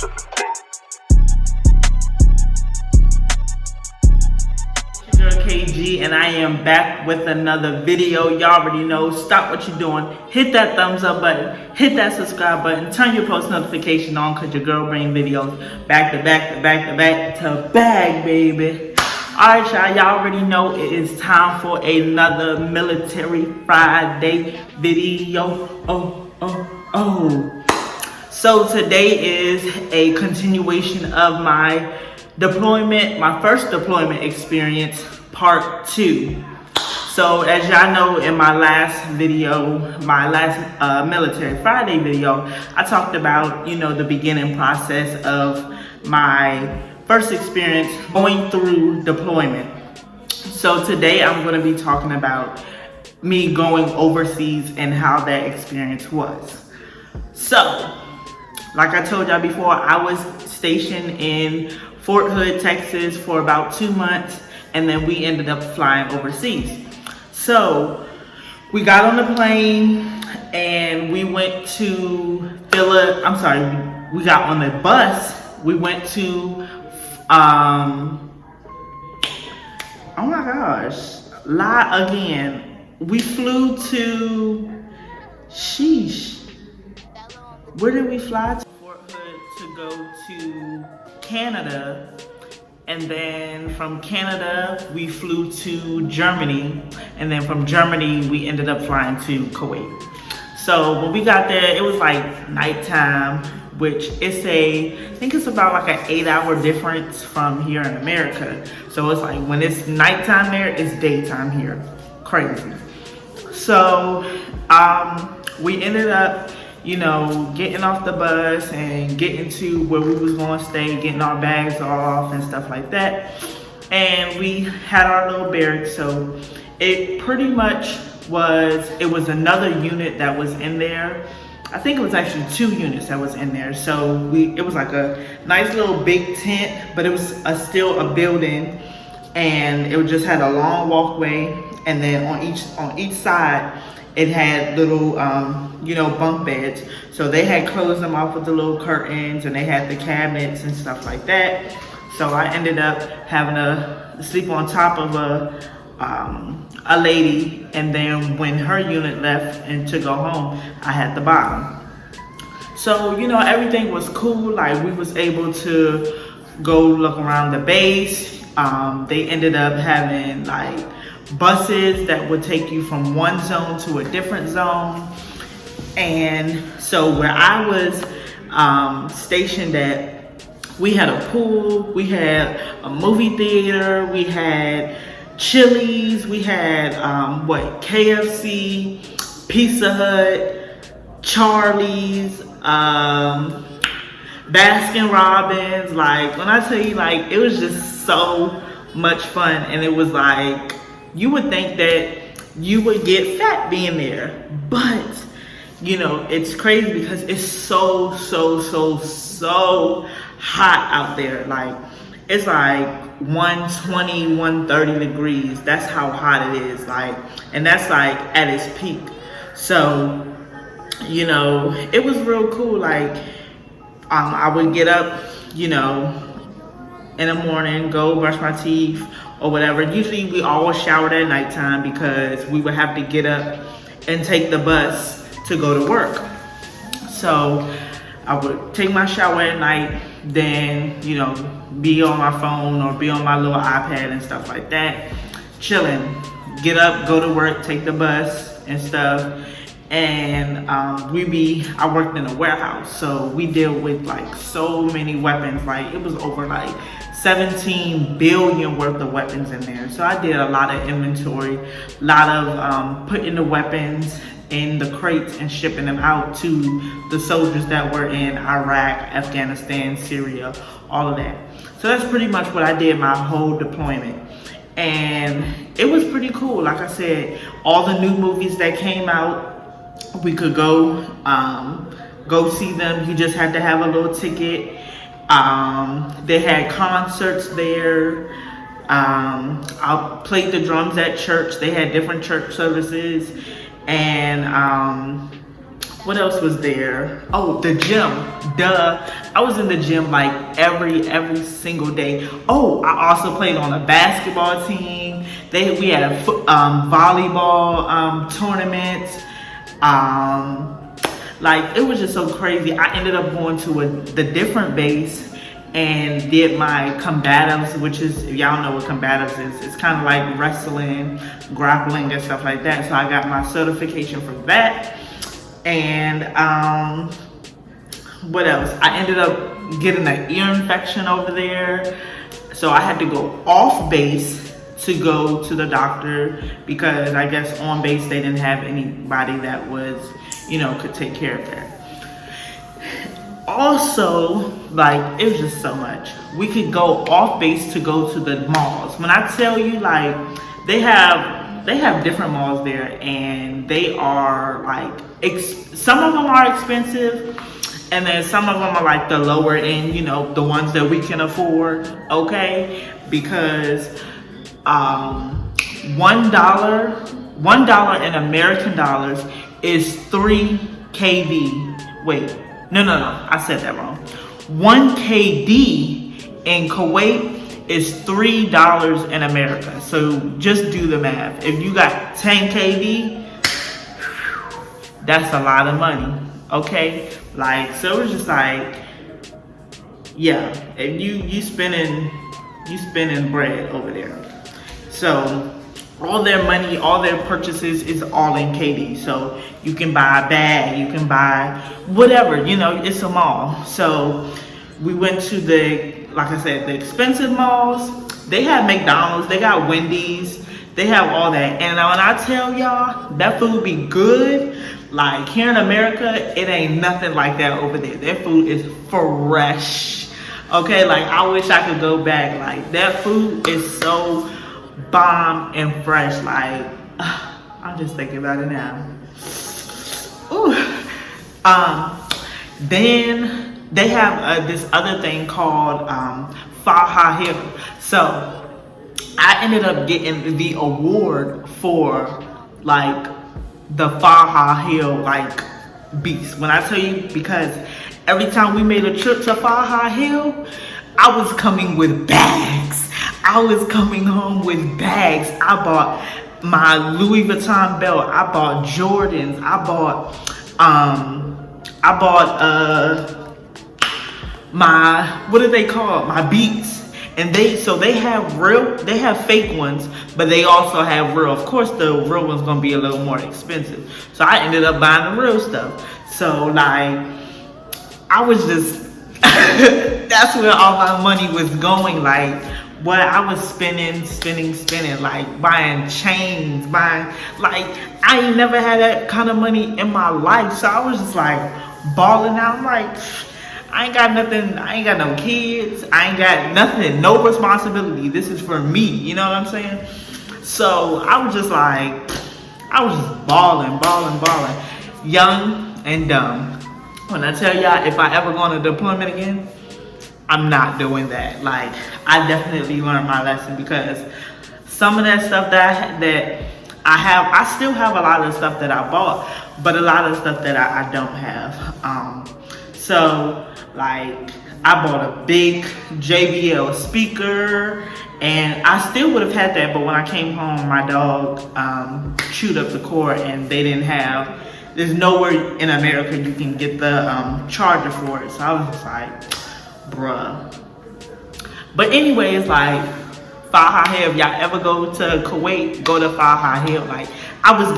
Your girl KG, and I am back with another video. Y'all already know, stop what you're doing, hit that thumbs up button, hit that subscribe button, turn your post notification on, because your girl bring videos back to back, baby. Alright, y'all already know it is time for another Military Friday video. So today is a continuation of my deployment, my first deployment experience, part 2. So as y'all know, in my last video, my last Military Friday video, I talked about, the beginning process of my first experience going through deployment. So today I'm going to be talking about me going overseas and how that experience was. So, like I told y'all before, I was stationed in Fort Hood, Texas for about 2 months, and then we ended up flying overseas. So we got on the plane and we went to we got on the bus. We went to, oh my gosh, lie again. We flew to, where did we fly to? Fort Hood to go to Canada, and then from Canada we flew to Germany, and then from Germany we ended up flying to Kuwait. So when we got there, it was like nighttime, which I think it's about like an 8-hour difference from here in America. So it's like when it's nighttime there, it's daytime here. Crazy. So we ended up getting off the bus and getting to where we was going to stay, getting our bags off and stuff like that. And we had our little barracks. So it pretty much was another unit that was in there. I think it was actually 2 units that was in there. So it was like a nice little big tent, but it was still a building, and it just had a long walkway. And then on each side, it had little, bunk beds. So they had closed them off with the little curtains, and they had the cabinets and stuff like that. So I ended up having to sleep on top of a lady, and then when her unit left and to go home, I had the bottom. So, everything was cool. Like, we was able to go look around the base. They ended up having like buses that would take you from one zone to a different zone. And so where I was stationed at, we had a pool, we had a movie theater, we had Chili's, we had KFC, Pizza Hut, Charlie's, Baskin Robbins. Like, when I tell you, like, it was just so much fun. And it was like, you would think that you would get fat being there, but it's crazy because it's so hot out there. Like, it's like 120, 130 degrees. That's how hot it is. Like, and that's like at its peak. So, it was real cool. Like, I would get up, in the morning, go brush my teeth or whatever. Usually we always showered at nighttime because we would have to get up and take the bus to go to work. So I would take my shower at night, then, be on my phone or be on my little iPad and stuff like that, chilling, get up, go to work, take the bus and stuff. And I worked in a warehouse, so we deal with like so many weapons. Like, it was over like 17 billion worth of weapons in there. So I did a lot of inventory, a lot of putting the weapons in the crates and shipping them out to the soldiers that were in Iraq, Afghanistan, Syria, all of that. So that's pretty much what I did my whole deployment. And it was pretty cool. Like I said, all the new movies that came out, we could go see them. You just had to have a little ticket. They had concerts there. I played the drums at church. They had different church services. And What else was there? Oh, the gym. Duh. I was in the gym like every single day. Oh, I also played on a basketball team. We had a volleyball tournament. Like, it was just so crazy. I ended up going to the different base and did my combatives, which is, if y'all know what combatives is, it's kind of like wrestling, grappling, and stuff like that. So I got my certification for that. And what else? I ended up getting an ear infection over there. So I had to go off base to go to the doctor because I guess on base they didn't have anybody that was, you know, could take care of that. Also, like, it was just so much. We could go off base to go to the malls. When I tell you, like, they have different malls there, and they are like, some of them are expensive, and then some of them are like the lower end, you know, the ones that we can afford, okay? Because $1 in American dollars is 3 KD. Wait, no, I said that wrong. 1 KD in Kuwait is $3 in America. So just do the math. If you got 10 KD, that's a lot of money, okay? Like, so it was just like, yeah, if you spending bread over there. So all their money, all their purchases is all in KD. So you can buy a bag, you can buy whatever, you know, it's a mall. So we went to like I said, the expensive malls. They have McDonald's, they got Wendy's, they have all that. And when I tell y'all, that food be good. Like, here in America, it ain't nothing like that over there. Their food is fresh. Okay, like, I wish I could go back. Like, that food is so bomb and fresh. Like, I'm just thinking about it now. Ooh. Then they have this other thing called Faha Hill. So I ended up getting the award for like the Faha Hill like beast. When I tell you, because every time we made a trip to Faha Hill, I was coming with bags. I was coming home with bags. I bought my Louis Vuitton belt. I bought Jordans. I bought my, what do they call it? My Beats. And they have fake ones, but they also have real. Of course, the real one's gonna be a little more expensive. So I ended up buying the real stuff. So like, I was just, that's where all my money was going. Like, what I was spending, like buying chains, like, I ain't never had that kind of money in my life. So I was just like balling out. I'm like, I ain't got nothing, I ain't got no kids, I ain't got nothing, no responsibility. This is for me, you know what I'm saying? So I was just like, I was just balling, young and dumb. When I tell y'all, if I ever go on a deployment again, I'm not doing that. Like, I definitely learned my lesson, because some of that stuff that I still have a lot of stuff that I bought, but a lot of stuff that I don't have. So like, I bought a big JBL speaker, and I still would have had that, but when I came home, my dog chewed up the cord, and they didn't have, there's nowhere in America you can get the charger for it. So I was just like, bruh. But anyways, like, Faha Hill, if y'all ever go to Kuwait, go to Faha Hill. Like, I be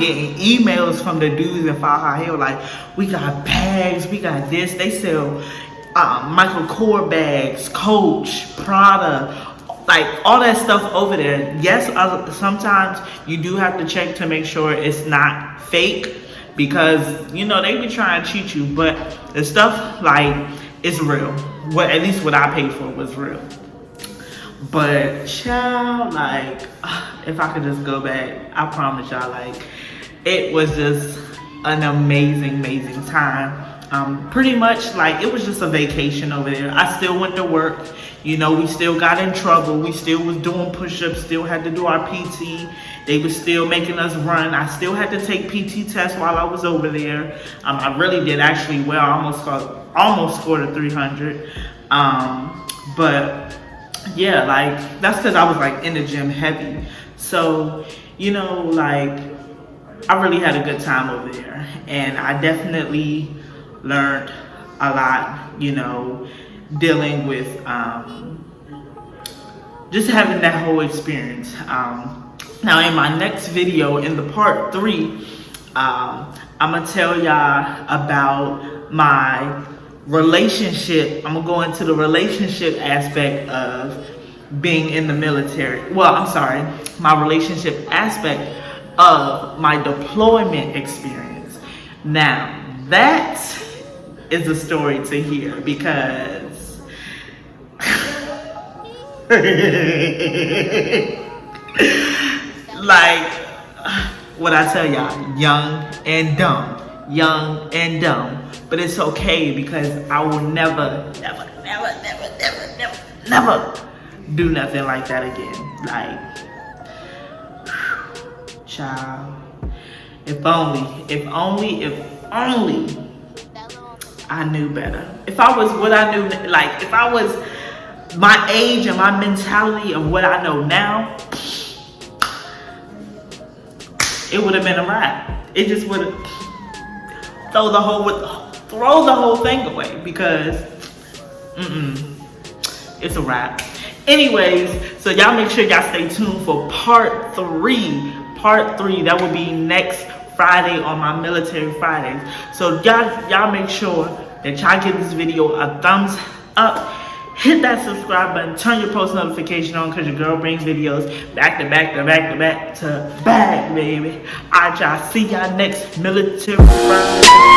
getting emails from the dudes in Faha Hill, like, we got bags, we got this. They sell Michael Kors bags, Coach, Prada, like all that stuff over there. Yes, sometimes you do have to check to make sure it's not fake, because, you know, they be trying to cheat you, but the stuff, like, it's real. What, at least what I paid for was real. But child, like, if I could just go back, I promise y'all, like, it was just an amazing time. Pretty much, like, it was just a vacation over there. I still went to work, you know, we still got in trouble, we still was doing push-ups, still had to do our PT They were still making us run. I still had to take PT tests while I was over there. I really did actually well. I almost scored a 300. But yeah, like that's because I was like in the gym heavy. So, you know, like I really had a good time over there, and I definitely learned a lot, you know, dealing with just having that whole experience. Now in my next video, in the part 3, I'm gonna tell y'all about my relationship. I'm gonna go into the relationship aspect of being in the military. Well, I'm sorry, my relationship aspect of my deployment experience. Now, that is a story to hear because like what I tell y'all, young and dumb, but it's okay because I will never do nothing like that again. Like, child, if only I knew better. If I was what I knew, like if I was my age and my mentality of what I know now, it would have been a wrap. It just would have throw the whole thing away because it's a wrap. Anyways, so y'all make sure y'all stay tuned for part 3. Part 3, that will be next Friday on my Military Fridays. So y'all make sure that y'all give this video a thumbs up. Hit that subscribe button, turn your post notification on because your girl brings videos back to back, baby. Alright, y'all, see y'all next Military Friday.